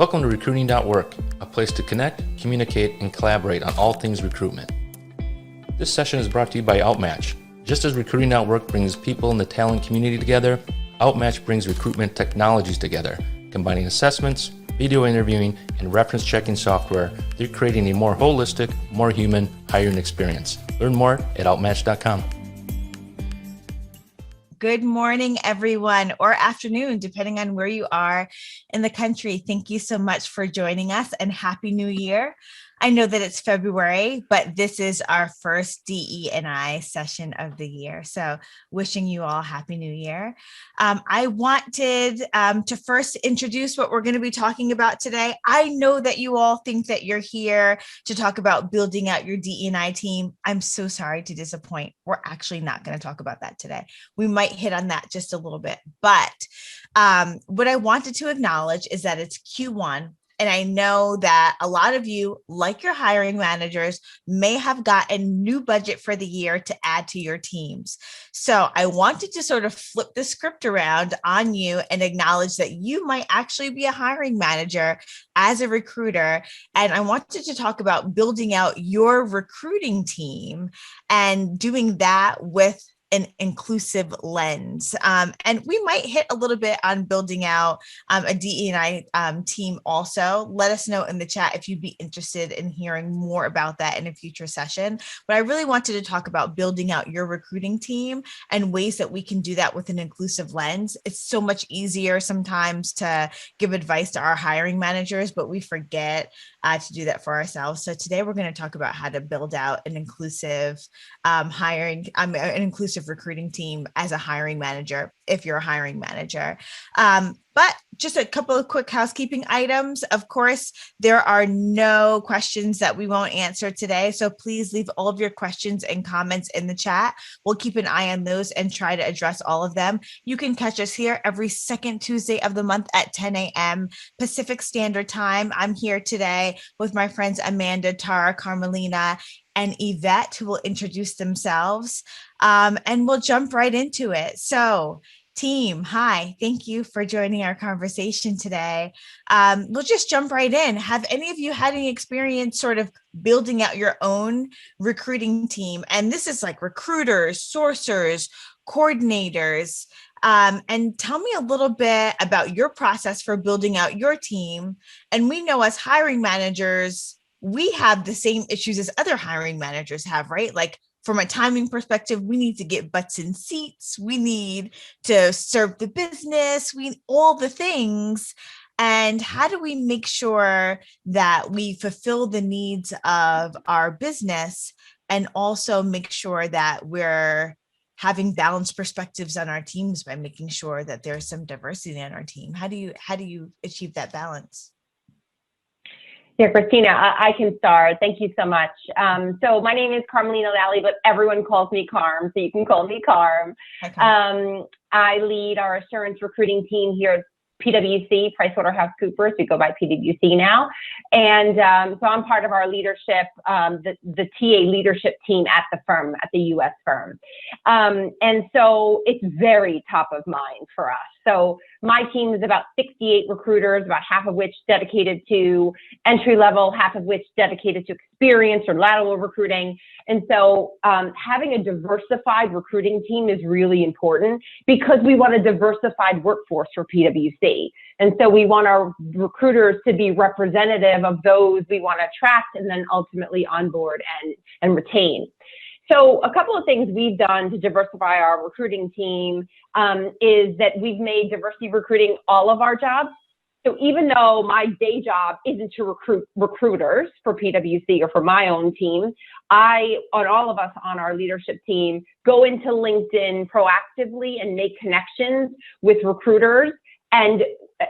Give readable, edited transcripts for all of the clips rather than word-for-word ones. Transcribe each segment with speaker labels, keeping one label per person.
Speaker 1: Welcome to Recruiting.work, a place to connect, communicate, and collaborate on all things recruitment. This session is brought to you by OutMatch. Just as Recruiting.work brings people in the talent community together, OutMatch brings recruitment technologies together, combining assessments, video interviewing, and reference checking software. They're creating a more holistic, more human hiring experience. Learn more at OutMatch.com.
Speaker 2: Good morning, everyone, or afternoon, depending on where you are in the country. Thank you so much for joining us and Happy New Year. I know that it's February, but this is our first DE&I session of the year. So wishing you all Happy New Year. I wanted to first introduce what we're going to be talking about today. I know that you all think that you're here to talk about building out your DE&I team. I'm so sorry to disappoint. We're actually not going to talk about that today. We might hit on that just a little bit, but what I wanted to acknowledge is that it's Q1. And I know that a lot of you, like your hiring managers, may have got a new budget for the year to add to your teams. So I wanted to sort of flip the script around on you and acknowledge that you might actually be a hiring manager as a recruiter. And I wanted to talk about building out your recruiting team and doing that with an inclusive lens. And we might hit a little bit on building out a DE&I team also. Let us know in the chat if you'd be interested in hearing more about that in a future session. But I really wanted to talk about building out your recruiting team and ways that we can do that with an inclusive lens. It's so much easier sometimes to give advice to our hiring managers, but we forget to do that for ourselves. So today we're going to talk about how to build out an inclusive an inclusive recruiting team as a hiring manager, if you're a hiring manager. But just a couple of quick housekeeping items. Of course, there are no questions that we won't answer today. So please leave all of your questions and comments in the chat. We'll keep an eye on those and try to address all of them. You can catch us here every second Tuesday of the month at 10 a.m. Pacific Standard Time. I'm here today with my friends Amanda, Tara, Carmelina, and Yvette, who will introduce themselves, and we'll jump right into it. So team, hi, thank you for joining our conversation today. We'll just jump right in. Have any of you had any experience sort of building out your own recruiting team? And this is like recruiters, sourcers, coordinators. And tell me a little bit about your process for building out your team. And we know as hiring managers, we have the same issues as other hiring managers have, right? Like from a timing perspective, we need to get butts in seats. We need to serve the business. We all the things. And how do we make sure that we fulfill the needs of our business and also make sure that we're having balanced perspectives on our teams by making sure that there's some diversity in our team? How do you achieve that balance?
Speaker 3: Yeah, Christina, I can start. Thank you so much. So my name is Carmelina Lally, but everyone calls me Carm, so you can call me Carm. Okay. I lead our assurance recruiting team here at PwC, PricewaterhouseCoopers. We go by PwC now. And so I'm part of our leadership, the TA leadership team at the firm, at the US firm. And so it's very top of mind for us. So my team is about 68 recruiters, about half of which dedicated to entry level, half of which dedicated to experience or lateral recruiting. And so having a diversified recruiting team is really important because we want a diversified workforce for PwC. And so we want our recruiters to be representative of those we want to attract and then ultimately onboard and retain. So a couple of things we've done to diversify our recruiting team is that we've made diversity recruiting all of our jobs. So even though my day job isn't to recruit recruiters for PwC or for my own team, all of us on our leadership team, go into LinkedIn proactively and make connections with recruiters. And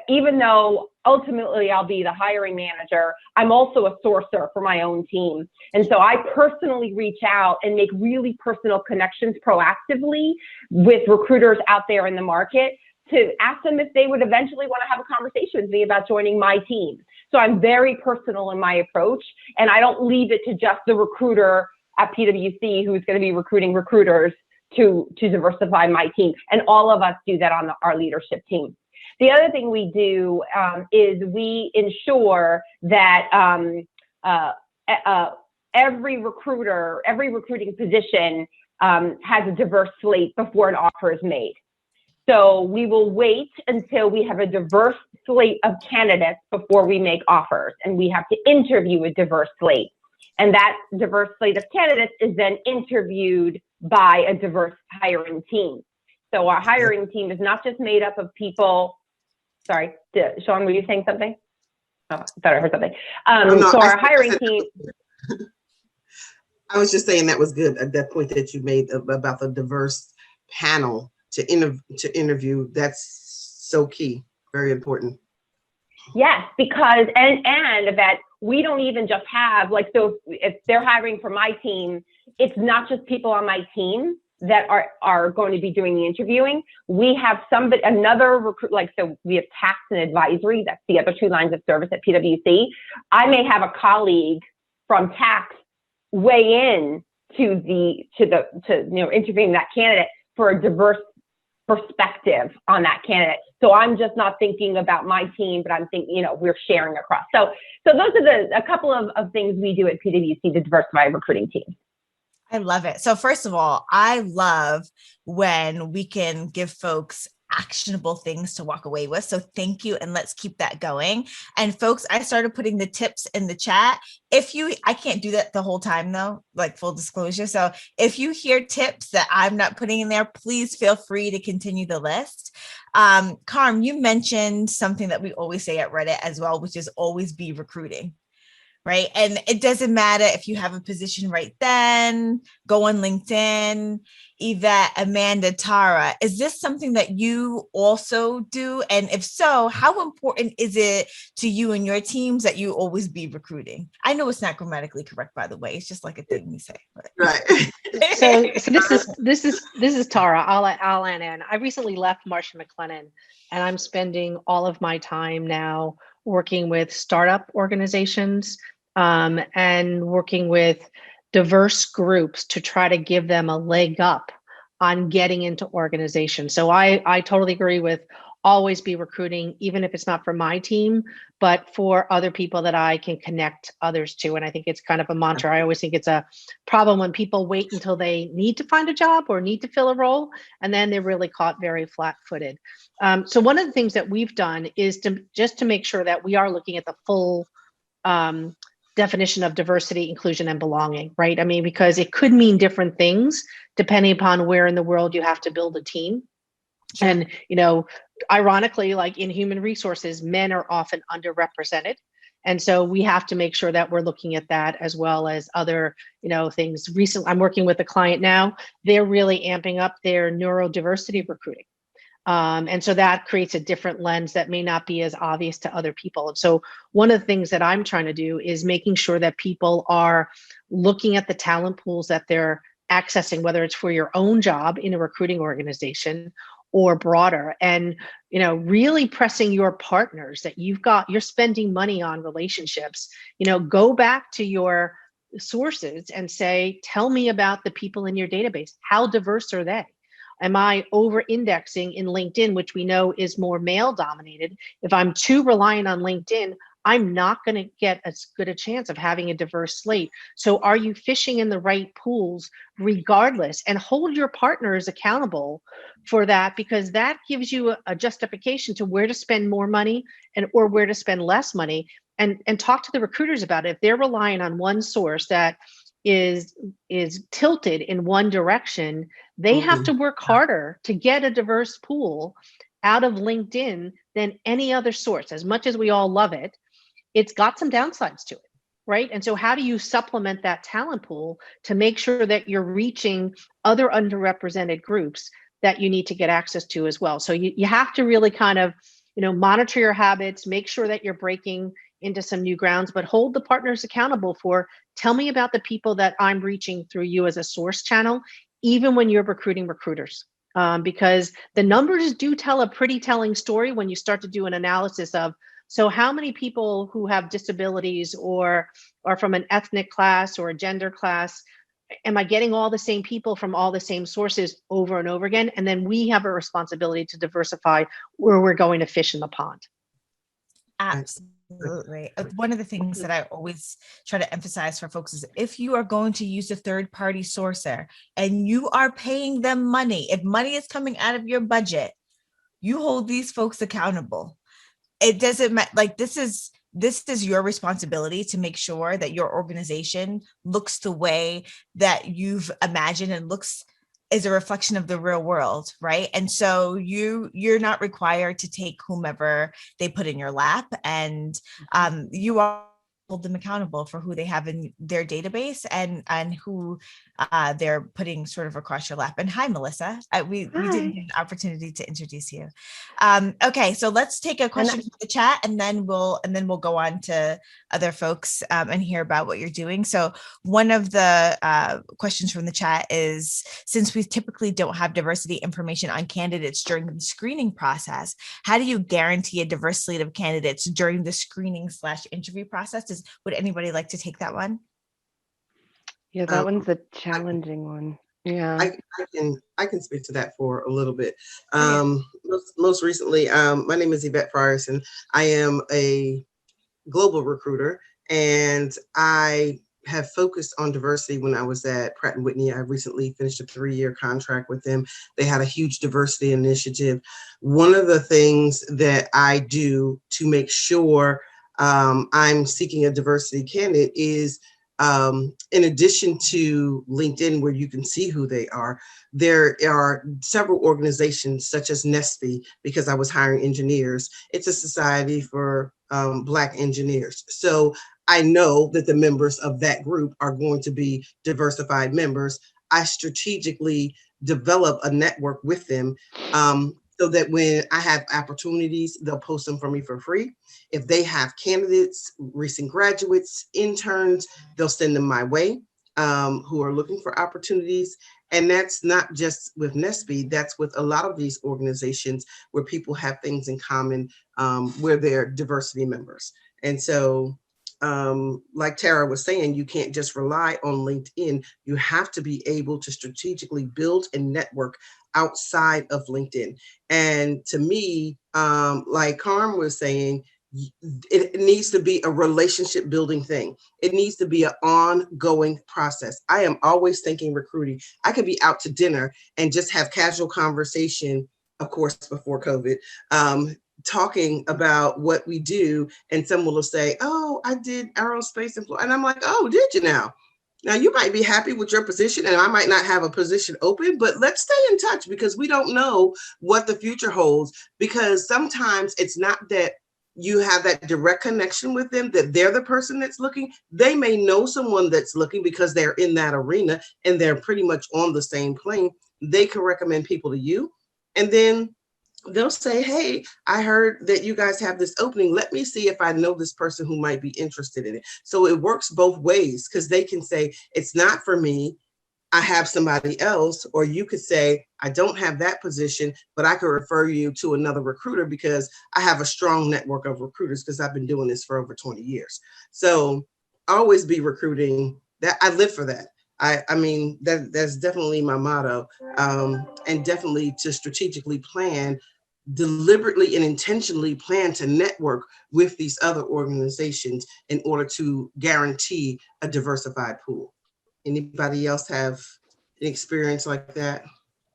Speaker 3: even though ultimately I'll be the hiring manager, I'm also a sourcer for my own team. And so I personally reach out and make really personal connections proactively with recruiters out there in the market to ask them if they would eventually want to have a conversation with me about joining my team. So I'm very personal in my approach, and I don't leave it to just the recruiter at PwC who's going to be recruiting recruiters to diversify my team. And all of us do that on our leadership team. The other thing we do is we ensure that every recruiting position has a diverse slate before an offer is made. So we will wait until we have a diverse slate of candidates before we make offers, and we have to interview a diverse slate. And that diverse slate of candidates is then interviewed by a diverse hiring team. So our hiring team is not just made up of people. Sorry, Sean, were you saying something? Oh, I thought I heard something. So our hiring team.
Speaker 4: I was just saying that was good. That point that you made about the diverse panel to interview, that's so key, very important.
Speaker 3: Yes, because and that we don't even just have, like, so if they're hiring for my team, it's not just people on my team that are going to be doing the interviewing. We have another recruit, like, so we have tax and advisory. That's the other two lines of service at PwC. I may have a colleague from tax weigh in to interviewing that candidate for a diverse perspective on that candidate. So I'm just not thinking about my team, but I'm thinking, we're sharing across. So those are a couple of things we do at PwC to diversify recruiting teams.
Speaker 2: I love it. So first of all, I love when we can give folks actionable things to walk away with. So thank you. And let's keep that going. And folks, I started putting the tips in the chat. I can't do that the whole time though, like full disclosure. So if you hear tips that I'm not putting in there, please feel free to continue the list. Carm, you mentioned something that we always say at Reddit as well, which is always be recruiting. Right. And it doesn't matter if you have a position right then, go on LinkedIn, Yvette, Amanda, Tara. Is this something that you also do? And if so, how important is it to you and your teams that you always be recruiting? I know it's not grammatically correct, by the way. It's just like a thing we say. But.
Speaker 4: Right.
Speaker 5: So this is Tara. I'll add in. I recently left Marsh & McLennan, and I'm spending all of my time now working with startup organizations and working with diverse groups to try to give them a leg up on getting into organizations. So I totally agree with always be recruiting, even if it's not for my team, but for other people that I can connect others to. And I think it's kind of a mantra. I always think it's a problem when people wait until they need to find a job or need to fill a role, and then they're really caught very flat-footed. So one of the things that we've done is to make sure that we are looking at the full definition of diversity, inclusion, and belonging, right? I mean, because it could mean different things depending upon where in the world you have to build a team. Sure. And, ironically, like in human resources, men are often underrepresented. And so we have to make sure that we're looking at that as well as other, things. Recently, I'm working with a client now. They're really amping up their neurodiversity recruiting. And so that creates a different lens that may not be as obvious to other people. And so one of the things that I'm trying to do is making sure that people are looking at the talent pools that they're accessing, whether it's for your own job in a recruiting organization or broader, and really pressing your partners that you're spending money on relationships. Go back to your sources and say, tell me about the people in your database. How diverse are they? Am I over-indexing in LinkedIn, which we know is more male-dominated? If I'm too reliant on LinkedIn, I'm not going to get as good a chance of having a diverse slate. So are you fishing in the right pools regardless? And hold your partners accountable for that, because that gives you a justification to where to spend more money or where to spend less money. And talk to the recruiters about it. If they're relying on one source that is tilted in one direction, they have to work harder to get a diverse pool out of LinkedIn than any other source. As much as we all love it, it's got some downsides to it, right? And so how do you supplement that talent pool to make sure that you're reaching other underrepresented groups that you need to get access to as well? So you have to really kind of, monitor your habits, make sure that you're breaking into some new grounds, but hold the partners accountable for, tell me about the people that I'm reaching through you as a source channel, even when you're recruiting recruiters. Because the numbers do tell a pretty telling story when you start to do an analysis of, so how many people who have disabilities or are from an ethnic class or a gender class am I getting all the same people from all the same sources over and over again? And then we have a responsibility to diversify where we're going to fish in the pond.
Speaker 2: Absolutely. One of the things that I always try to emphasize for folks is if you are going to use a third-party sourcer and you are paying them money, if money is coming out of your budget, you hold these folks accountable. It doesn't matter, like this is your responsibility to make sure that your organization looks the way that you've imagined and looks is a reflection of the real world, right? And so you're not required to take whomever they put in your lap, and you are hold them accountable for who they have in their database and who they're putting sort of across your lap. And hi, Melissa. We didn't get an opportunity to introduce you. Okay, so let's take a question from the chat, and then we'll go on to other folks and hear about what you're doing. So one of the questions from the chat is, since we typically don't have diversity information on candidates during the screening process, how do you guarantee a diverse slate of candidates during the screening/interview process? Would anybody like to take that one?
Speaker 6: Yeah, that one's a challenging one. Yeah,
Speaker 4: I can speak to that for a little bit. Most recently, my name is Yvette Friars, and I am a global recruiter, and I have focused on diversity when I was at Pratt & Whitney. I recently finished a 3-year contract with them. They had a huge diversity initiative. One of the things that I do to make sure I'm seeking a diversity candidate is, in addition to LinkedIn, where you can see who they are, there are several organizations such as NESPE, because I was hiring engineers. It's a society for Black engineers. So I know that the members of that group are going to be diversified members. I strategically develop a network with them so that when I have opportunities, they'll post them for me for free. If they have candidates, recent graduates, interns, they'll send them my way who are looking for opportunities. And that's not just with NESPE, that's with a lot of these organizations where people have things in common, where they're diversity members. And so, like Tara was saying, you can't just rely on LinkedIn. You have to be able to strategically build a network outside of LinkedIn. And to me, like Carm was saying, it needs to be a relationship building thing. It needs to be an ongoing process. I am always thinking recruiting. I could be out to dinner and just have casual conversation, of course, before COVID, talking about what we do. And someone will say, oh, I did aerospace and I'm like, oh, did you now? Now you might be happy with your position and I might not have a position open, but let's stay in touch because we don't know what the future holds, because sometimes it's not that you have that direct connection with them, that they're the person that's looking. They may know someone that's looking because they're in that arena and they're pretty much on the same plane. They can recommend people to you. And then they'll say, hey, I heard that you guys have this opening. Let me see if I know this person who might be interested in it. So it works both ways, because they can say, it's not for me, I have somebody else. Or you could say, I don't have that position, but I could refer you to another recruiter because I have a strong network of recruiters because I've been doing this for over 20 years. So always be recruiting. That I live for that. I mean, that's definitely my motto, and definitely to strategically plan, deliberately and intentionally plan to network with these other organizations in order to guarantee a diversified pool. Anybody else have an experience like that?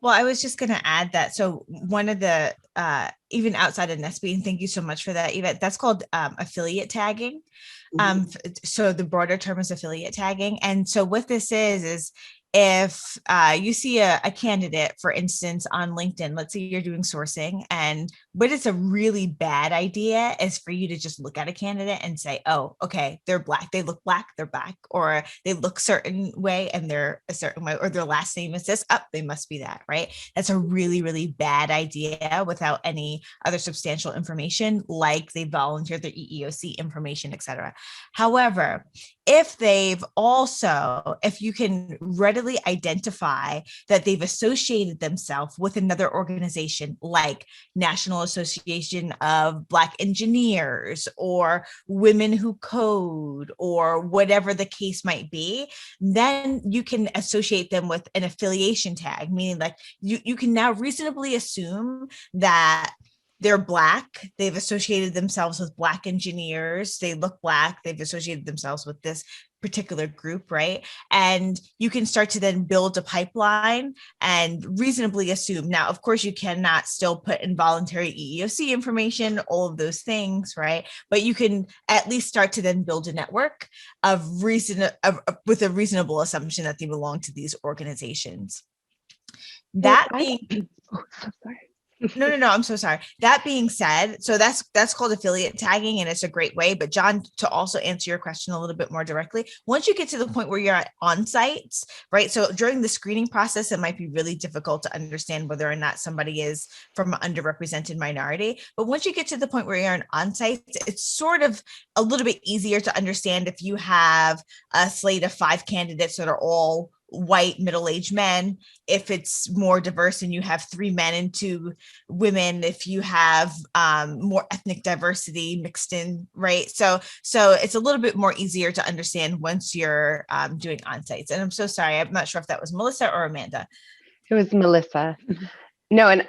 Speaker 2: Well, I was just going to add that. So one of the, even outside of NESPE, and thank you so much for that, Yvette, that's called affiliate tagging. So the broader term is affiliate tagging. And so what this is if you see a candidate, for instance, on LinkedIn, let's say you're doing sourcing, but it's a really bad idea is for you to just look at a candidate and say, oh, okay, they're Black, they look Black, they're Black, or they look certain way and they're a certain way, or their last name is this, they must be that, right? That's a really, really bad idea without any other substantial information, like they volunteered their EEOC information, et cetera. However, if you can readily really identify that they've associated themselves with another organization like National Association of Black Engineers or Women Who Code or whatever the case might be, then you can associate them with an affiliation tag, meaning like you can now reasonably assume that they're Black, they've associated themselves with Black engineers, they look Black, they've associated themselves with this particular group, right? And you can start to then build a pipeline and reasonably assume. Now, of course, you cannot still put involuntary EEOC information, all of those things, right? But you can at least start to then build a network of with a reasonable assumption that they belong to these organizations. That being,
Speaker 6: oh, so sorry.
Speaker 2: No, I'm so sorry. That being said, so that's called affiliate tagging, and it's a great way. But John, to also answer your question a little bit more directly, once you get to the point where you're at on sites, right? So during the screening process, it might be really difficult to understand whether or not somebody is from an underrepresented minority. But once you get to the point where you're on sites, it's sort of a little bit easier to understand if you have a slate of 5 candidates that are all white middle-aged men, if it's more diverse and you have 3 men and 2 women, if you have more ethnic diversity mixed in, right? So it's a little bit more easier to understand once you're doing on-sites. And I'm so sorry, I'm not sure if that was Melissa or Amanda.
Speaker 6: It was Melissa. No, and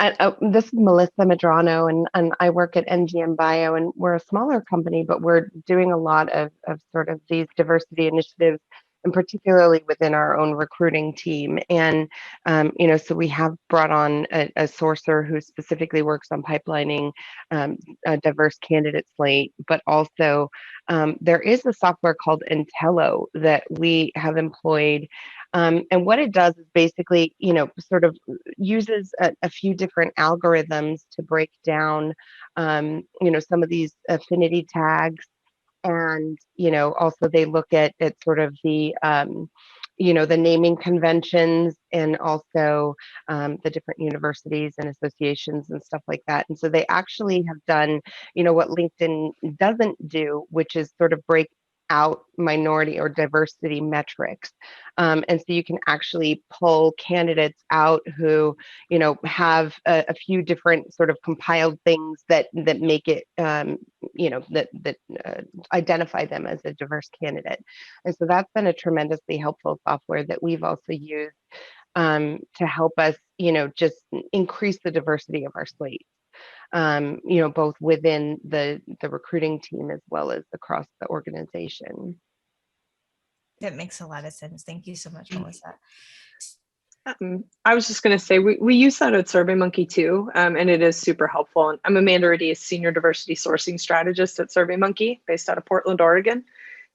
Speaker 6: this is Melissa Medrano, and I work at NGM Bio, and we're a smaller company, but we're doing a lot of sort of these diversity initiatives, and particularly within our own recruiting team. And, so we have brought on a sourcer who specifically works on pipelining a diverse candidate slate, but also there is a software called Intello that we have employed. And what it does is basically, sort of uses a few different algorithms to break down, some of these affinity tags. And, also they look at sort of the, the naming conventions, and also the different universities and associations and stuff like that. And so they actually have done, what LinkedIn doesn't do, which is sort of break out minority or diversity metrics. And so you can actually pull candidates out who, have a few different sort of compiled things that make it, that identify them as a diverse candidate. And so that's been a tremendously helpful software that we've also used to help us, just increase the diversity of our slate. Both within the recruiting team as well as across the organization.
Speaker 2: That makes a lot of sense. Thank you so much, Melissa.
Speaker 7: I was just going to say, we use that at SurveyMonkey too, and it is super helpful. And I'm Amanda Reddy, a senior diversity sourcing strategist at SurveyMonkey based out of Portland, Oregon.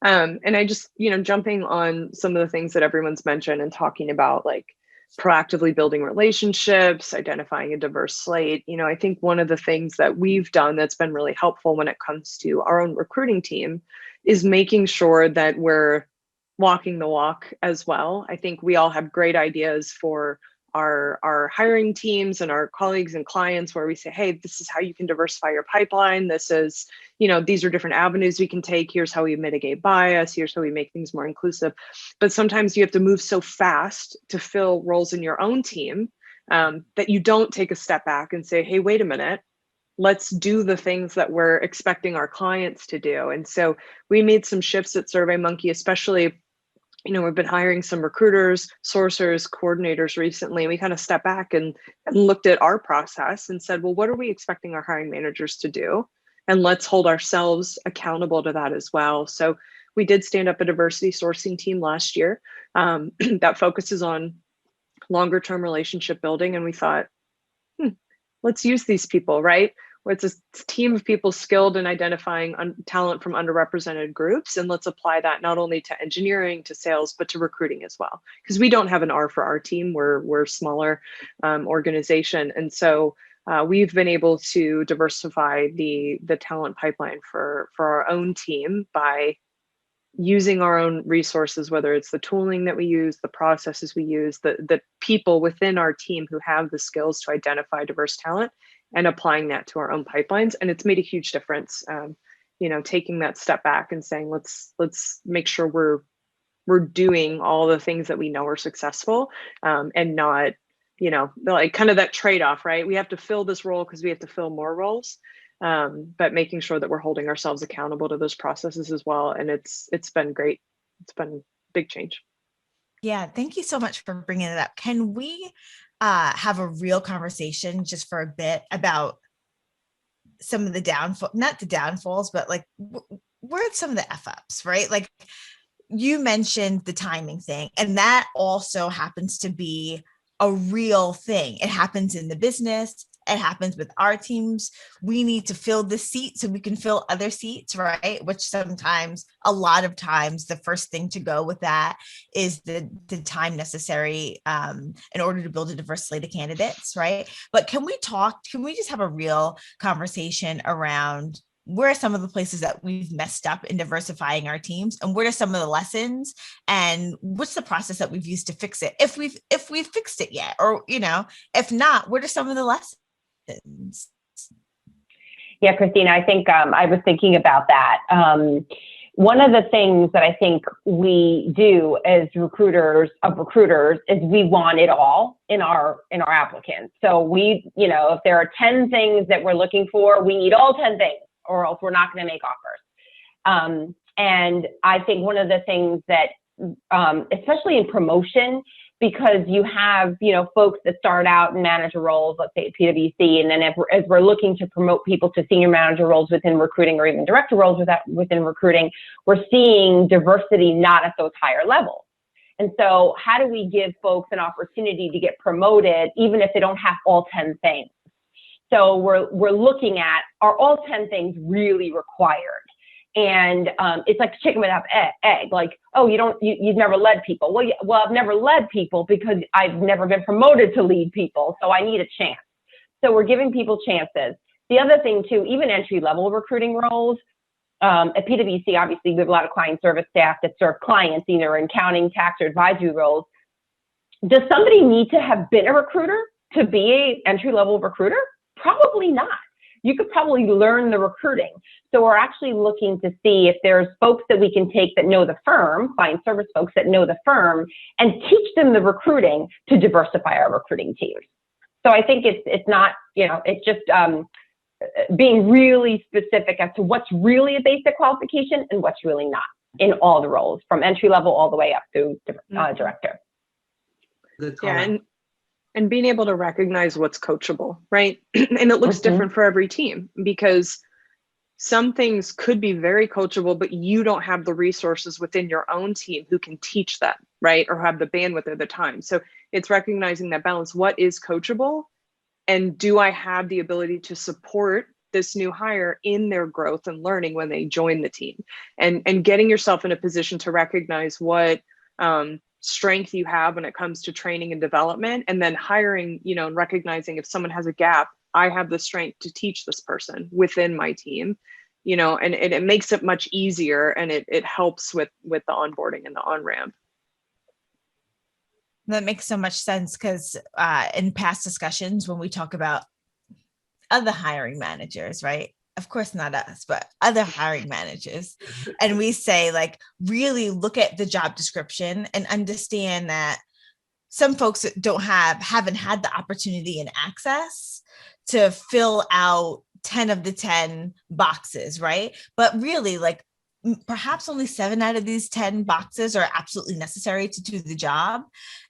Speaker 7: And I just, jumping on some of the things that everyone's mentioned and talking about, like proactively building relationships, identifying a diverse slate. I think one of the things that we've done that's been really helpful when it comes to our own recruiting team is making sure that we're walking the walk as well. I think we all have great ideas for our hiring teams and our colleagues and clients where we say, hey, this is how you can diversify your pipeline. This is, these are different avenues we can take. Here's how we mitigate bias. Here's how we make things more inclusive. But sometimes you have to move so fast to fill roles in your own team that you don't take a step back and say, hey, wait a minute, let's do the things that we're expecting our clients to do. And so we made some shifts at SurveyMonkey, especially we've been hiring some recruiters, sourcers, coordinators recently. We kind of stepped back and looked at our process and said, well, what are we expecting our hiring managers to do? And let's hold ourselves accountable to that as well. So we did stand up a diversity sourcing team last year that focuses on longer term relationship building. And we thought, let's use these people, right? It's a team of people skilled in identifying talent from underrepresented groups. And let's apply that not only to engineering, to sales, but to recruiting as well. Because we don't have an R for our team. We're a smaller organization. And so we've been able to diversify the talent pipeline for our own team by using our own resources, whether it's the tooling that we use, the processes we use, the people within our team who have the skills to identify diverse talent, and applying that to our own pipelines. And it's made a huge difference, taking that step back and saying, let's make sure we're we're doing all the things that we know are successful, and not, like kind of that trade-off, right? We have to fill this role because we have to fill more roles, but making sure that we're holding ourselves accountable to those processes as well. And it's been great. It's been a big change.
Speaker 2: Yeah, thank you so much for bringing it up. Can we have a real conversation just for a bit about some of the not the downfalls, but like where are some of the F-ups, right? Like you mentioned the timing thing, and that also happens to be a real thing. It happens in the business. It happens with our teams. We need to fill the seat so we can fill other seats, right? Which sometimes, a lot of times, the first thing to go with that is the time necessary in order to build a diverse slate of candidates, right? But can we just have a real conversation around where are some of the places that we've messed up in diversifying our teams, and what are some of the lessons, and what's the process that we've used to fix it, if we've fixed it yet, or if not, what are some of the lessons?
Speaker 3: Yeah, Christina, I think I was thinking about that. One of the things that I think we do as recruiters is we want it all in our applicants. So we, if there are 10 things that we're looking for, we need all 10 things, or else we're not going to make offers. And I think one of the things that, especially in promotion, because you have, folks that start out in manager roles, let's say at PwC, and then as we're looking to promote people to senior manager roles within recruiting, or even director roles within recruiting, we're seeing diversity not at those higher levels. And so how do we give folks an opportunity to get promoted, even if they don't have all 10 things? So we're looking at, are all 10 things really required? And it's like chicken without egg. Like, oh, you've never led people. Well, I've never led people because I've never been promoted to lead people, so I need a chance. So we're giving people chances. The other thing too, even entry-level recruiting roles, at PwC, obviously we have a lot of client service staff that serve clients, either in accounting, tax, or advisory roles. Does somebody need to have been a recruiter to be an entry-level recruiter? Probably not. You could probably learn the recruiting. So we're actually looking to see if there's folks that we can take that know the firm, client service folks that know the firm, and teach them the recruiting to diversify our recruiting teams. So I think it's not, it's just being really specific as to what's really a basic qualification and what's really not in all the roles, from entry level all the way up to director.
Speaker 4: Good call.
Speaker 7: Yeah, and being able to recognize what's coachable, right? And it looks different for every team, because some things could be very coachable, but you don't have the resources within your own team who can teach that, right? Or have the bandwidth or the time. So it's recognizing that balance. What is coachable? And do I have the ability to support this new hire in their growth and learning when they join the team? And getting yourself in a position to recognize what strength you have when it comes to training and development, and then hiring, and recognizing if someone has a gap, I have the strength to teach this person within my team, and it makes it much easier, and it helps with the onboarding and the on-ramp.
Speaker 2: That makes so much sense, because in past discussions, when we talk about other hiring managers, right? Of course, not us, but other hiring managers. And we say, like, really look at the job description and understand that some folks haven't had the opportunity and access to fill out 10 of the 10 boxes, right? But really, like, perhaps only 7 out of these 10 boxes are absolutely necessary to do the job.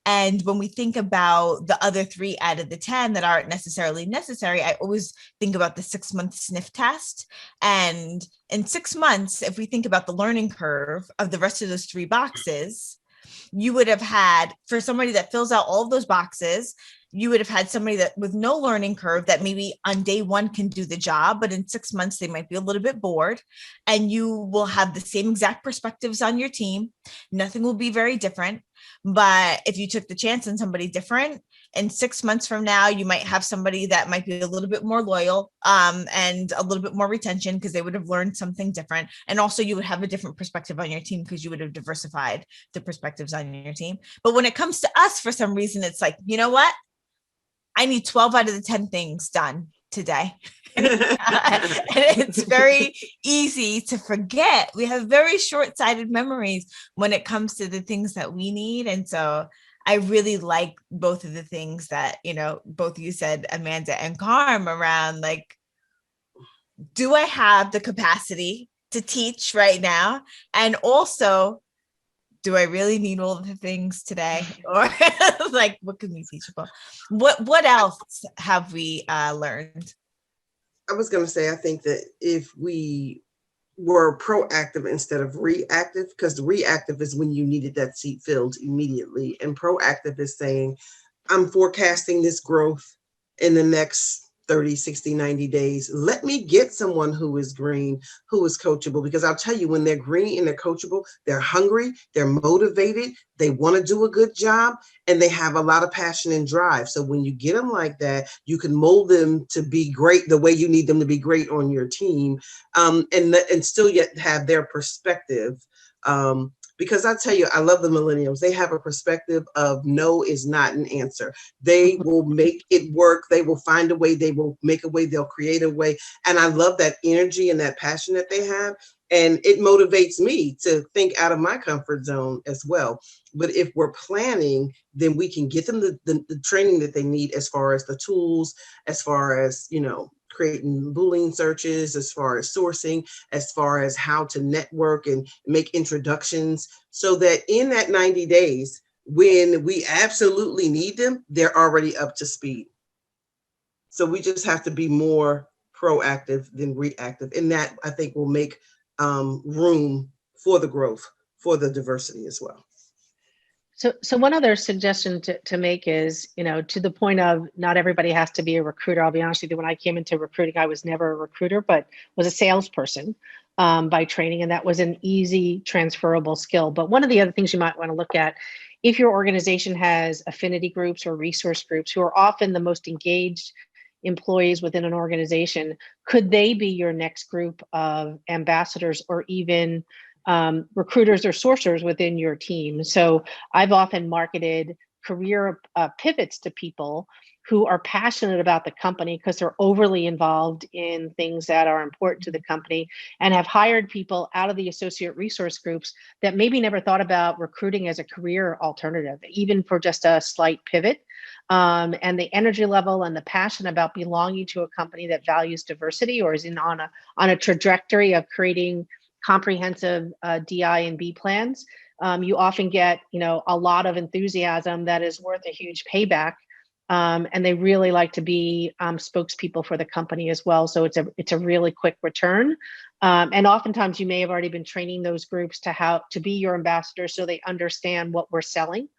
Speaker 2: And when we think about the other 3 out of the 10 that aren't necessarily necessary, I always think about the 6-month sniff test. And in 6 months, if we think about the learning curve of the rest of those 3 boxes, you would have had, for somebody that fills out all of those boxes, you would have had somebody that with no learning curve that maybe on day 1 can do the job, but in 6 months, they might be a little bit bored, and you will have the same exact perspectives on your team. Nothing will be very different. But if you took the chance on somebody different, in 6 months from now, you might have somebody that might be a little bit more loyal and a little bit more retention, because they would have learned something different. And also you would have a different perspective on your team, because you would have diversified the perspectives on your team. But when it comes to us, for some reason, it's like, you know what? I need 12 out of the 10 things done today. And it's very easy to forget. We have very short-sighted memories when it comes to the things that we need. And so I really like both of the things that, both you said, Amanda and Carm, around like, do I have the capacity to teach right now? And also, do I really need all of the things today? Or like, what can we teach about? What else have we learned?
Speaker 4: I was going to say, I think that if we were proactive instead of reactive, because reactive is when you needed that seat filled immediately, and proactive is saying, I'm forecasting this growth in the next 30, 60, 90 days. Let me get someone who is green, who is coachable, because I'll tell you, when they're green and they're coachable, they're hungry, they're motivated, they want to do a good job, and they have a lot of passion and drive. So when you get them like that, you can mold them to be great the way you need them to be great on your team, and still yet have their perspective. Because I tell you, I love the millennials. They have a perspective of no is not an answer. They will make it work. They will find a way. They will make a way. They'll create a way. And I love that energy and that passion that they have. And it motivates me to think out of my comfort zone as well. But if we're planning, then we can get them the training that they need, as far as the tools, as far as, creating Boolean searches, as far as sourcing, as far as how to network and make introductions, so that in that 90 days, when we absolutely need them, they're already up to speed. So we just have to be more proactive than reactive. And that, I think, will make room for the growth, for the diversity as well.
Speaker 5: So one other suggestion to make is, to the point of not everybody has to be a recruiter. I'll be honest with you, when I came into recruiting, I was never a recruiter, but was a salesperson by training. And that was an easy transferable skill. But one of the other things you might want to look at, if your organization has affinity groups or resource groups, who are often the most engaged employees within an organization, could they be your next group of ambassadors or even recruiters or sourcers within your team? So I've often marketed career pivots to people who are passionate about the company because they're overly involved in things that are important to the company, and have hired people out of the associate resource groups that maybe never thought about recruiting as a career alternative, even for just a slight pivot. And the energy level and the passion about belonging to a company that values diversity or is on a trajectory of creating comprehensive DI&B plans, you often get, a lot of enthusiasm that is worth a huge payback. And they really like to be spokespeople for the company as well. So it's a really quick return. And oftentimes you may have already been training those groups to be your ambassadors, so they understand what we're selling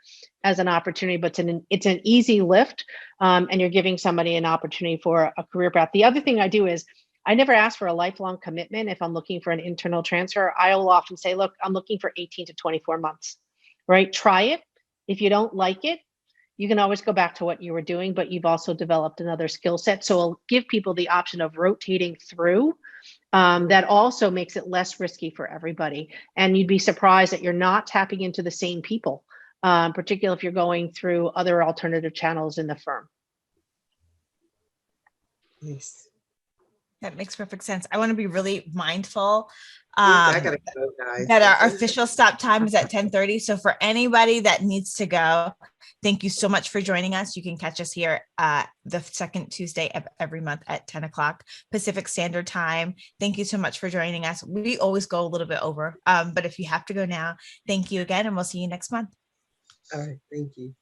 Speaker 5: as an opportunity, but it's an easy lift, and you're giving somebody an opportunity for a career path. The other thing I do is, I never ask for a lifelong commitment. If I'm looking for an internal transfer, I will often say, look, I'm looking for 18 to 24 months, right? Try it. If you don't like it, you can always go back to what you were doing, but you've also developed another skill set. So I'll give people the option of rotating through. That also makes it less risky for everybody. And you'd be surprised that you're not tapping into the same people, particularly if you're going through other alternative channels in the firm.
Speaker 4: Yes.
Speaker 2: That makes perfect sense. I want to be really mindful
Speaker 4: I gotta go, guys.
Speaker 2: that our official stop time is at 10:30. So for anybody that needs to go, thank you so much for joining us. You can catch us here the second Tuesday of every month at 10 o'clock Pacific Standard Time. Thank you so much for joining us. We always go a little bit over, but if you have to go now, thank you again, and we'll see you next month.
Speaker 4: All right, thank you.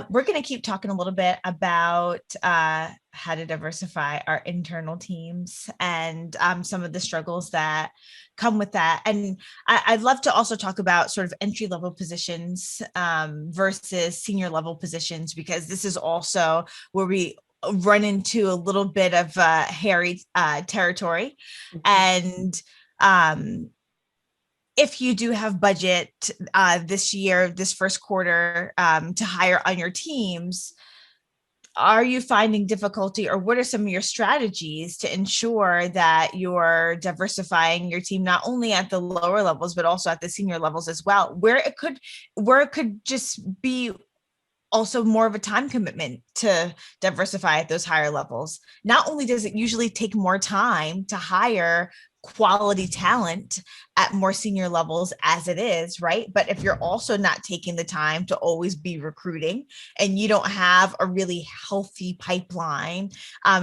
Speaker 2: We're going to keep talking a little bit about how to diversify our internal teams and some of the struggles that come with that. And I'd love to also talk about sort of entry-level positions versus senior level positions, because this is also where we run into a little bit of hairy territory. And if you do have budget this year, this first quarter, to hire on your teams, are you finding difficulty, or what are some of your strategies to ensure that you're diversifying your team, not only at the lower levels, but also at the senior levels as well, where it could just be also more of a time commitment to diversify at those higher levels. Not only does it usually take more time to hire quality talent at more senior levels as it is, right? But if you're also not taking the time to always be recruiting and you don't have a really healthy pipeline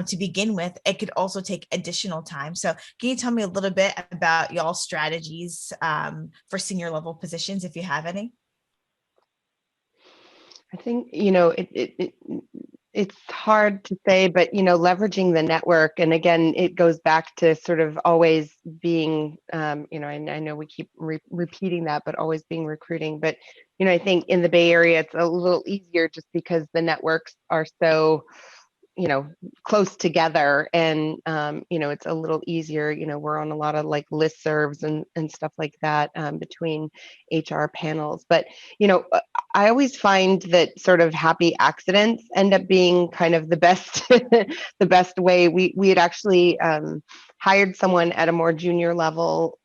Speaker 2: to begin with, it could also take additional time. So can you tell me a little bit about y'all's strategies for senior level positions, if you have any?
Speaker 6: I think, it's hard to say, but, leveraging the network. And again, it goes back to sort of always being, I know we keep repeating that, but always being recruiting. But, I think in the Bay Area, it's a little easier just because the networks are so, close together, and it's a little easier. We're on a lot of like listservs and stuff like that between HR panels. But I always find that sort of happy accidents end up being kind of the best the best way. We had actually hired someone at a more junior level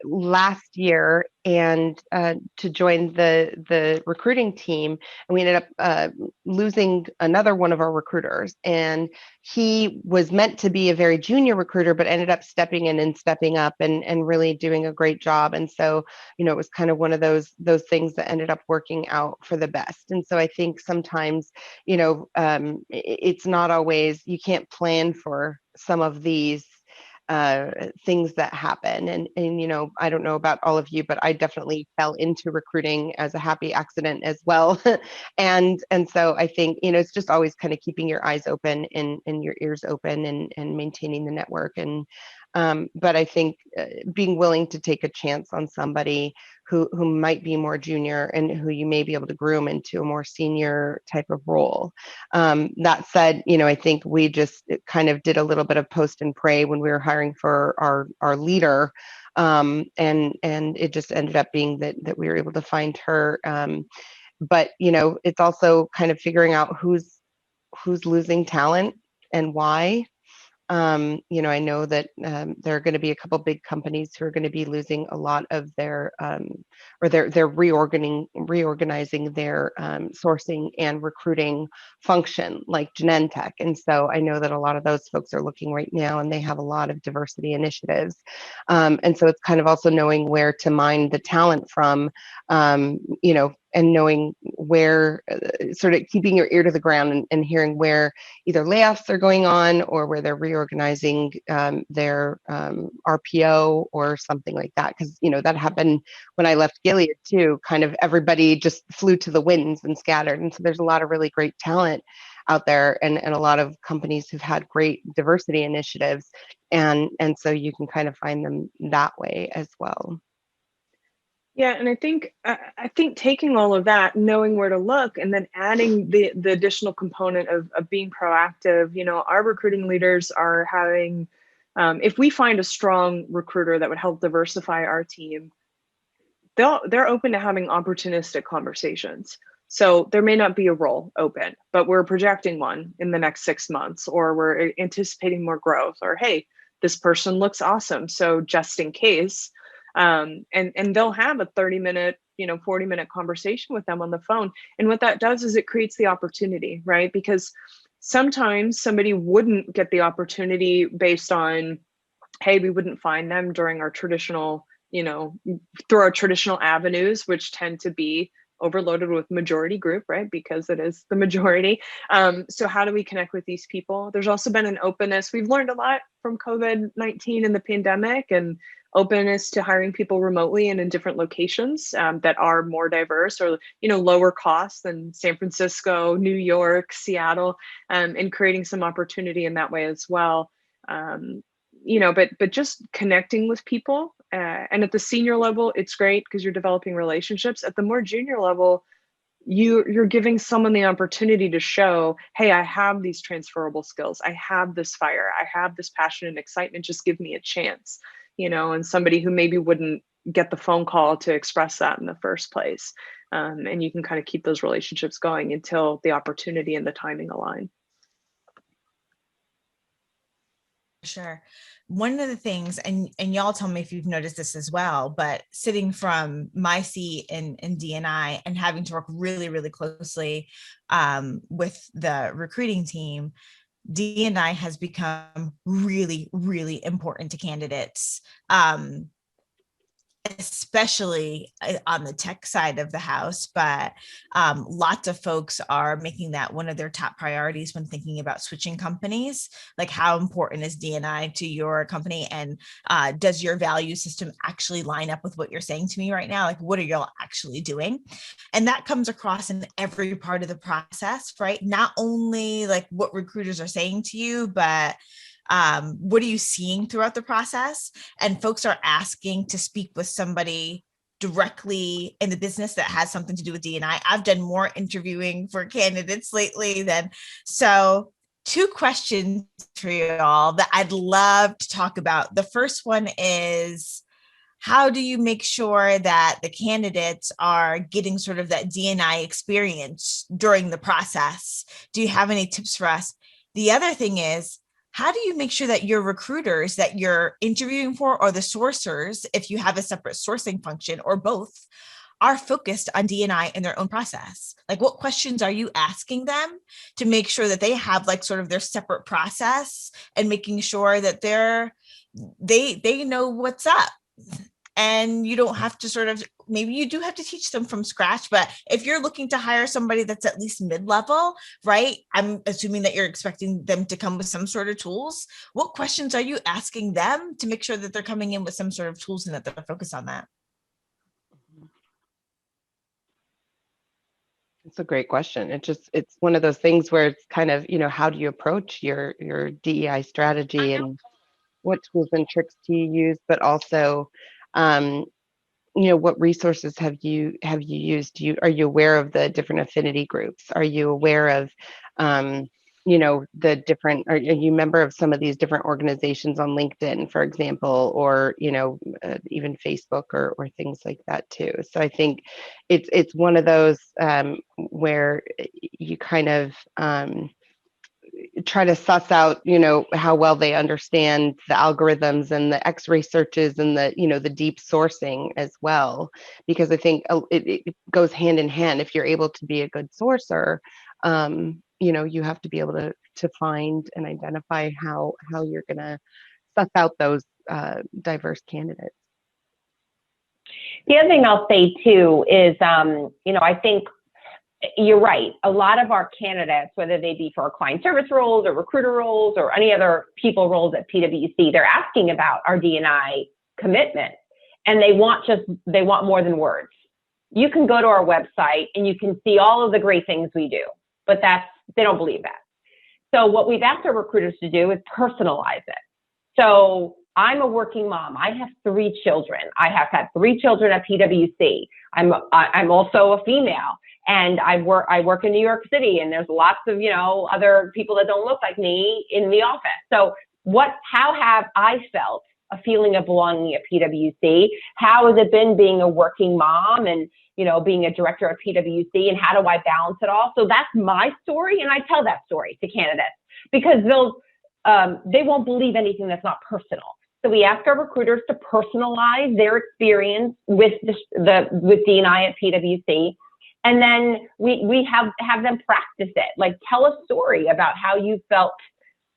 Speaker 6: last year, and to join the recruiting team, and we ended up losing another one of our recruiters, and he was meant to be a very junior recruiter but ended up stepping in and stepping up and really doing a great job. And so it was kind of one of those things that ended up working out for the best. And so I think sometimes it's not always, you can't plan for some of these things that happen. And I don't know about all of you, but I definitely fell into recruiting as a happy accident as well. and so I think, it's just always kind of keeping your eyes open and your ears open and maintaining the network. And but I think being willing to take a chance on somebody who might be more junior and who you may be able to groom into a more senior type of role. That said, I think we just kind of did a little bit of post and pray when we were hiring for our leader. And it just ended up being that we were able to find her. But it's also kind of figuring out who's losing talent and why. I know that there are going to be a couple big companies who are going to be losing a lot of their, or they're reorganizing their sourcing and recruiting function, like Genentech. And so I know that a lot of those folks are looking right now, and they have a lot of diversity initiatives. And so it's kind of also knowing where to mine the talent from, and knowing where, sort of keeping your ear to the ground and hearing where either layoffs are going on or where they're reorganizing their RPO or something like that. Because, that happened when I left Gilead too. Kind of everybody just flew to the winds and scattered. And so there's a lot of really great talent out there, and a lot of companies who've had great diversity initiatives. And so you can kind of find them that way as well.
Speaker 7: Yeah, and I think taking all of that, knowing where to look, and then adding the additional component of being proactive. Our recruiting leaders are having, if we find a strong recruiter that would help diversify our team, they're open to having opportunistic conversations. So there may not be a role open, but we're projecting one in the next 6 months, or we're anticipating more growth, or hey, this person looks awesome, so just in case. And they'll have a 30-minute, 40-minute conversation with them on the phone. And what that does is it creates the opportunity, right? Because sometimes somebody wouldn't get the opportunity based on, hey, we wouldn't find them during our traditional, through our traditional avenues, which tend to be overloaded with majority group, right? Because it is the majority. So how do we connect with these people? There's also been an openness. We've learned a lot from COVID-19 and the pandemic, and openness to hiring people remotely and in different locations that are more diverse, or lower cost than San Francisco, New York, Seattle, and creating some opportunity in that way as well. But just connecting with people, and at the senior level, it's great because you're developing relationships. At the more junior level, you're giving someone the opportunity to show, hey, I have these transferable skills, I have this fire, I have this passion and excitement, just give me a chance. And somebody who maybe wouldn't get the phone call to express that in the first place. And you can kind of keep those relationships going until the opportunity and the timing align.
Speaker 2: Sure. one of the things, and y'all tell me if you've noticed this as well, but sitting from my seat in DE&I and having to work really, really closely with the recruiting team, DE&I has become really, really important to candidates. Especially on the tech side of the house, but lots of folks are making that one of their top priorities when thinking about switching companies. Like, how important is DE&I to your company, and does your value system actually line up with what you're saying to me right now? Like, what are y'all actually doing? And that comes across in every part of the process, right? Not only like what recruiters are saying to you, but what are you seeing throughout the process? And folks are asking to speak with somebody directly in the business that has something to do with DE&I. I've done more interviewing for candidates lately than so. Two questions for you all that I'd love to talk about. The first one is, how do you make sure that the candidates are getting sort of that DE&I experience during the process? Do you have any tips for us? The other thing is, how do you make sure that your recruiters that you're interviewing for, or the sourcers, if you have a separate sourcing function or both, are focused on DE&I in their own process? Like, what questions are you asking them to make sure that they have like sort of their separate process, and making sure that they know what's up? And you don't have to sort of, maybe you do have to teach them from scratch, but if you're looking to hire somebody that's at least mid-level, right? I'm assuming that you're expecting them to come with some sort of tools. What questions are you asking them to make sure that they're coming in with some sort of tools and that they're focused on that?
Speaker 6: It's a great question. It's one of those things where it's kind of, how do you approach your DEI strategy, and what tools and tricks do you use, but also, what resources have you used? Are you aware of the different affinity groups? Are you aware of, the different, are you a member of some of these different organizations on LinkedIn, for example, or, even Facebook or things like that too. So I think it's one of those where you kind of, try to suss out, how well they understand the algorithms and the X-ray searches and the, the deep sourcing as well, because I think it goes hand in hand. If you're able to be a good sourcer, you have to be able to find and identify how you're going to suss out those diverse candidates.
Speaker 3: The other thing I'll say too is, I think you're right. A lot of our candidates, whether they be for our client service roles or recruiter roles or any other people roles at PwC, they're asking about our D&I commitment, and they want more than words. You can go to our website and you can see all of the great things we do, but they don't believe that. So what we've asked our recruiters to do is personalize it. So I'm a working mom. I have 3 children. I have had 3 children at PwC. I'm also a female. And I work in New York City, and there's lots of, other people that don't look like me in the office. So how have I felt a feeling of belonging at PwC? How has it been being a working mom and, being a director at PwC, and how do I balance it all? So that's my story, and I tell that story to candidates because they won't believe anything that's not personal. So we ask our recruiters to personalize their experience with D&I at PwC. And then we have them practice it. Like, tell a story about how you felt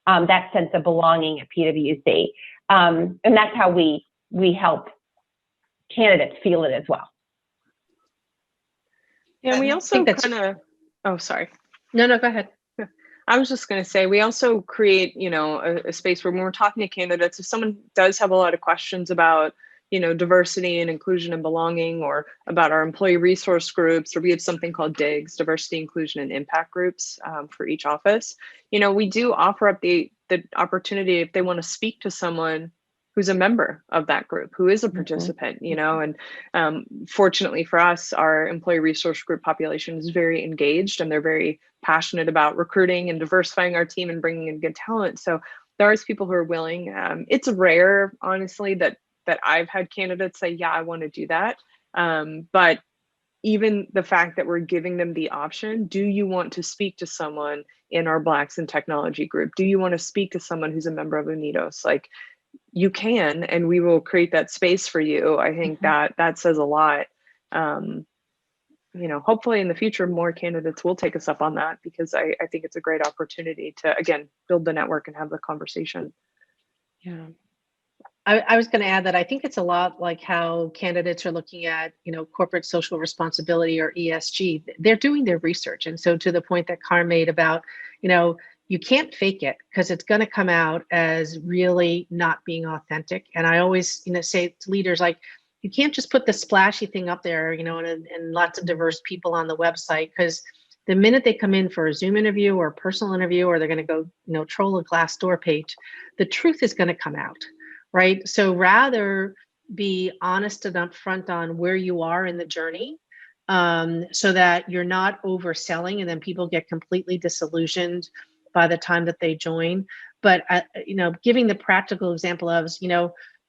Speaker 3: that sense of belonging at PwC. And that's how we help candidates feel it as well.
Speaker 7: Yeah, we also kind of, oh, sorry.
Speaker 5: No, go ahead.
Speaker 7: I was just going to say, we also create, a space where when we're talking to candidates, if someone does have a lot of questions about diversity and inclusion and belonging, or about our employee resource groups, or we have something called DIGs, diversity, inclusion, and impact groups for each office. We do offer up the opportunity if they want to speak to someone who's a member of that group, who is a participant, and fortunately for us, our employee resource group population is very engaged, and they're very passionate about recruiting and diversifying our team and bringing in good talent. So there is people who are willing. It's rare, honestly, that I've had candidates say, yeah, I want to do that. But even the fact that we're giving them the option, do you want to speak to someone in our Blacks in Technology group? Do you want to speak to someone who's a member of UNIDOS? Like, you can, and we will create that space for you. I think that says a lot. Hopefully in the future, more candidates will take us up on that, because I think it's a great opportunity to, again, build the network and have the conversation.
Speaker 5: Yeah. I was going to add that I think it's a lot like how candidates are looking at, corporate social responsibility or ESG. They're doing their research. And so to the point that Carm made about, you can't fake it, because it's going to come out as really not being authentic. And I always, say to leaders, like, you can't just put the splashy thing up there, and lots of diverse people on the website, because the minute they come in for a Zoom interview or a personal interview, or they're going to go, troll a Glassdoor page, the truth is going to come out. Right. So rather be honest and upfront on where you are in the journey, so that you're not overselling and then people get completely disillusioned by the time that they join. But, giving the practical example of,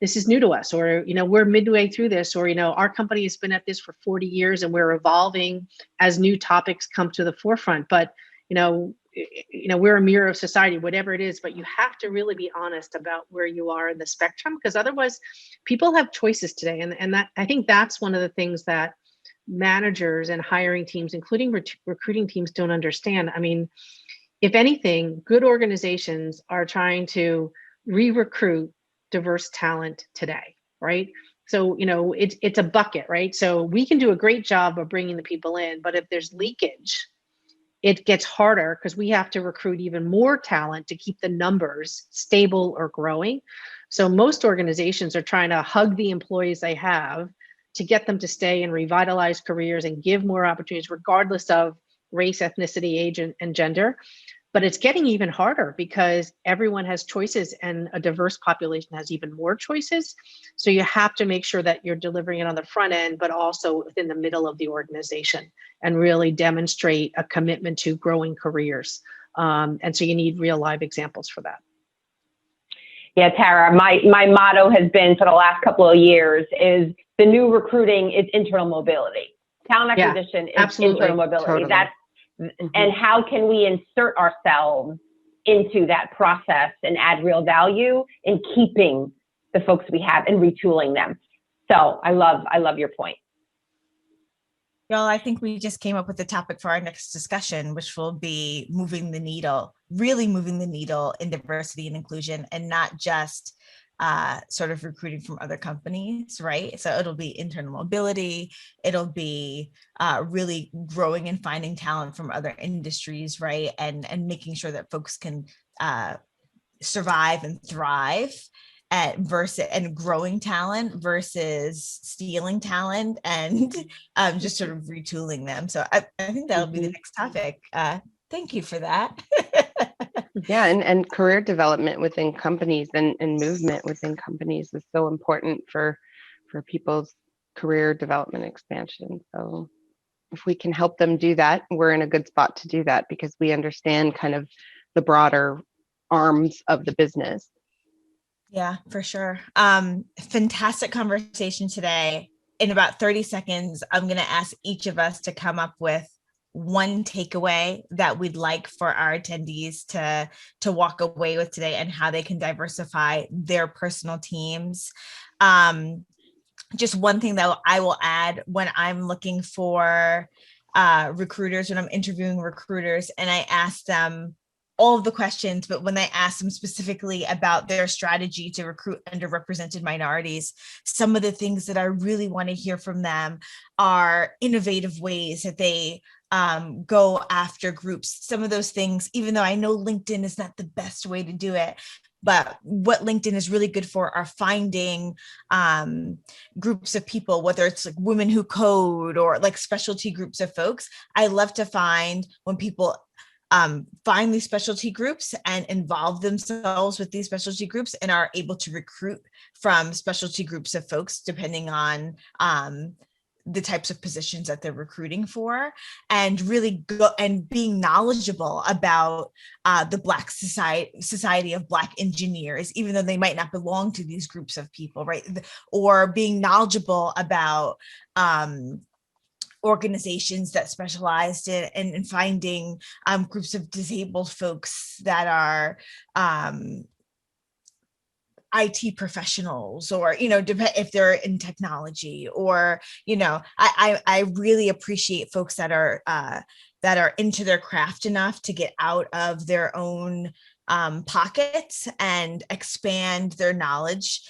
Speaker 5: this is new to us, or, we're midway through this, or, our company has been at this for 40 years and we're evolving as new topics come to the forefront. But, we're a mirror of society, whatever it is, but you have to really be honest about where you are in the spectrum, because otherwise people have choices today. And that, I think that's one of the things that managers and hiring teams, including recruiting teams, don't understand. I mean, if anything, good organizations are trying to re-recruit diverse talent today, right? So, it's a bucket, right? So we can do a great job of bringing the people in, but if there's leakage, it gets harder, because we have to recruit even more talent to keep the numbers stable or growing. So most organizations are trying to hug the employees they have to get them to stay and revitalize careers and give more opportunities, regardless of race, ethnicity, age, and gender. But it's getting even harder, because everyone has choices, and a diverse population has even more choices. So you have to make sure that you're delivering it on the front end, but also within the middle of the organization, and really demonstrate a commitment to growing careers. And so you need real live examples for that.
Speaker 3: Yeah, Tara, my motto has been for the last couple of years is the new recruiting is internal mobility. Talent acquisition is
Speaker 5: absolutely.
Speaker 3: internal mobility.
Speaker 6: Totally.
Speaker 3: That's and how can we insert ourselves into that process and add real value in keeping the folks we have and retooling them. So I love your point.
Speaker 2: Y'all, I think we just came up with the topic for our next discussion, which will be moving the needle, really moving the needle in diversity and inclusion, and not just sort of recruiting from other companies, right? So it'll be internal mobility, it'll be really growing and finding talent from other industries, right? And making sure that folks can survive and thrive and growing talent versus stealing talent and just sort of retooling them. So I think that'll be the next topic. Thank you for that.
Speaker 6: Yeah, and career development within companies and movement within companies is so important for people's career development expansion. So if we can help them do that, we're in a good spot to do that, because we understand kind of the broader arms of the business.
Speaker 2: Yeah, for sure. Fantastic conversation today. In about 30 seconds, I'm going to ask each of us to come up with one takeaway that we'd like for our attendees to walk away with today, and how they can diversify their personal teams. Just one thing that I will add when I'm looking for recruiters, when I'm interviewing recruiters, and I ask them all of the questions, but when I ask them specifically about their strategy to recruit underrepresented minorities, some of the things that I really want to hear from them are innovative ways that they go after groups. Some of those things, even though I know LinkedIn is not the best way to do it, but what LinkedIn is really good for are finding groups of people, whether it's like women who code or like specialty groups of folks. I love to find when people find these specialty groups and involve themselves with these specialty groups and are able to recruit from specialty groups of folks, depending on the types of positions that they're recruiting for, and really go and being knowledgeable about the Black society of Black engineers, even though they might not belong to these groups of people, right? Or being knowledgeable about organizations that specialized in finding groups of disabled folks that are IT professionals, or, if they're in technology, or, I really appreciate folks that are into their craft enough to get out of their own pockets and expand their knowledge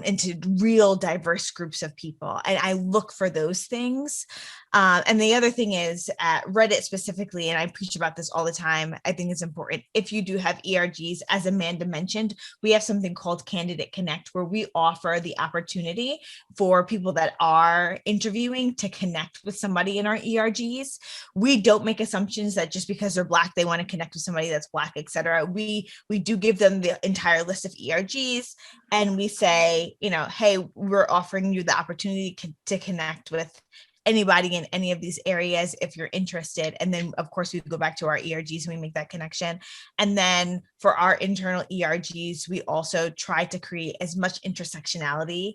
Speaker 2: into real diverse groups of people. And I look for those things. And the other thing is, at Reddit specifically, and I preach about this all the time, I think it's important. If you do have ERGs, as Amanda mentioned, we have something called Candidate Connect, where we offer the opportunity for people that are interviewing to connect with somebody in our ERGs. We don't make assumptions that just because they're Black, they want to connect with somebody that's Black, et cetera. We do give them the entire list of ERGs, and we say, hey, we're offering you the opportunity to connect with anybody in any of these areas if you're interested. And then, of course, we go back to our ERGs and we make that connection. And then for our internal ERGs, we also try to create as much intersectionality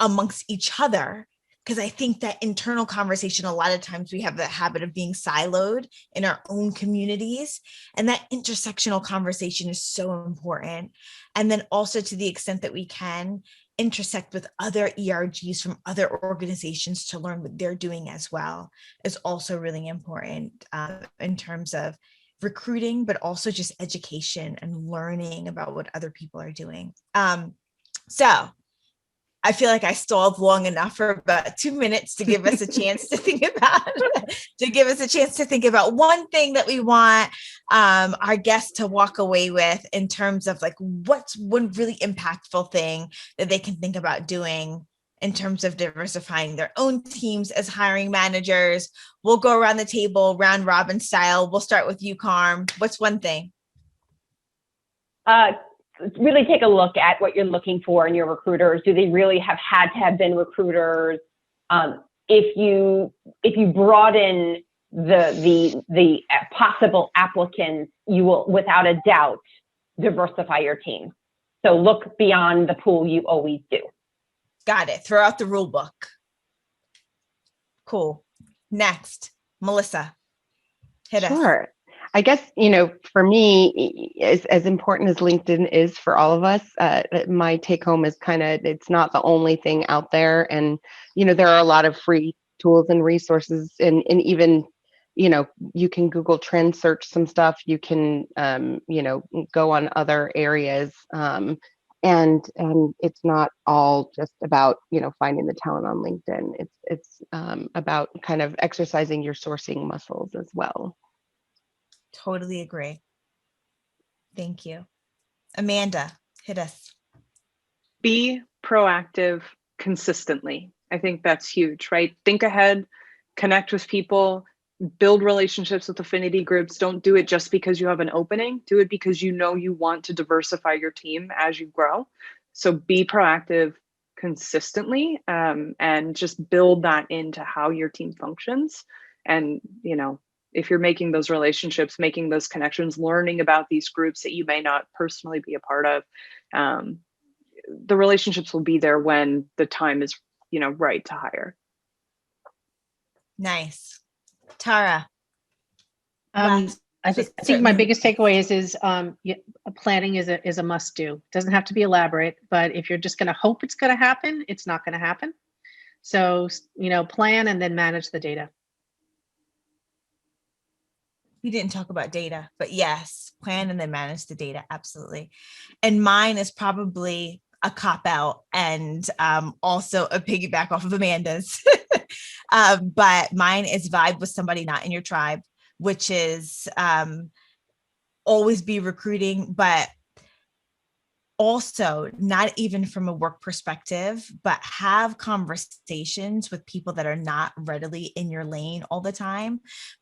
Speaker 2: amongst each other, because I think that internal conversation, a lot of times we have the habit of being siloed in our own communities, and that intersectional conversation is so important. And then also, to the extent that we can, intersect with other ERGs from other organizations to learn what they're doing as well is also really important in terms of recruiting, but also just education and learning about what other people are doing. So I feel like I stalled long enough for about 2 minutes to give us a chance to think about one thing that we want our guests to walk away with in terms of like, what's one really impactful thing that they can think about doing in terms of diversifying their own teams as hiring managers. We'll go around the table, round robin style. We'll start with you, Carm. What's one thing?
Speaker 3: Really take a look at what you're looking for in your recruiters. Do they really have had to have been recruiters? If you broaden the possible applicants, you will, without a doubt, diversify your team. So look beyond the pool you always do.
Speaker 2: Got it. Throw out the rule book. Cool. Next, Melissa, hit us.
Speaker 6: Sure. I guess, for me, as important as LinkedIn is for all of us, my take home is it's not the only thing out there. And, there are a lot of free tools and resources, and even, you can Google Trend search some stuff. You can, go on other areas. And it's not all just about, finding the talent on LinkedIn. It's about kind of exercising your sourcing muscles as well.
Speaker 2: Totally agree. Thank you. Amanda, hit us.
Speaker 7: Be proactive consistently. I think that's huge, right? Think ahead, connect with people, build relationships with affinity groups. Don't do it just because you have an opening. Do it because you want to diversify your team as you grow. So be proactive consistently, and just build that into how your team functions. And, if you're making those relationships, making those connections, learning about these groups that you may not personally be a part of, the relationships will be there when the time is, right to hire.
Speaker 2: Nice. Tara.
Speaker 5: I think my biggest takeaway is planning is a must do. It doesn't have to be elaborate, but if you're just going to hope it's going to happen, it's not going to happen. So, plan and then manage the data.
Speaker 2: We didn't talk about data, but yes, plan and then manage the data. Absolutely. And mine is probably a cop out and also a piggyback off of Amanda's. But mine is vibe with somebody not in your tribe, which is always be recruiting, but also not even from a work perspective, but have conversations with people that are not readily in your lane all the time,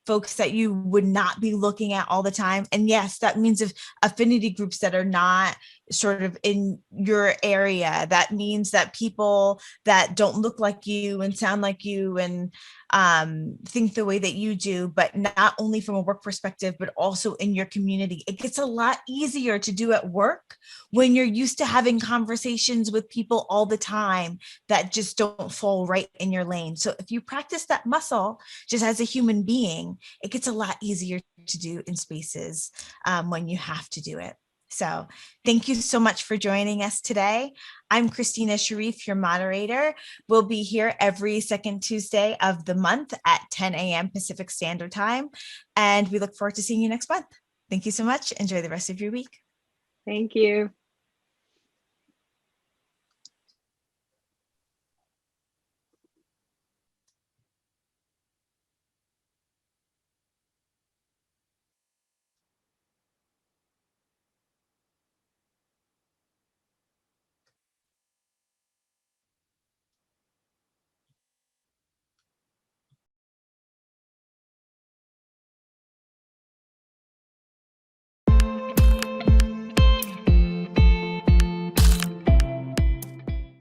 Speaker 2: folks that you would not be looking at all the time. And yes, that means if affinity groups that are not sort of in your area, that means that people that don't look like you and sound like you and think the way that you do, but not only from a work perspective, but also in your community. It gets a lot easier to do at work when you're used to having conversations with people all the time that just don't fall right in your lane. So if you practice that muscle just as a human being, it gets a lot easier to do in spaces when you have to do it. So thank you so much for joining us today. I'm Christina Sharif, your moderator. We'll be here every second Tuesday of the month at 10 a.m. Pacific Standard Time. And we look forward to seeing you next month. Thank you so much. Enjoy the rest of your week.
Speaker 7: Thank you.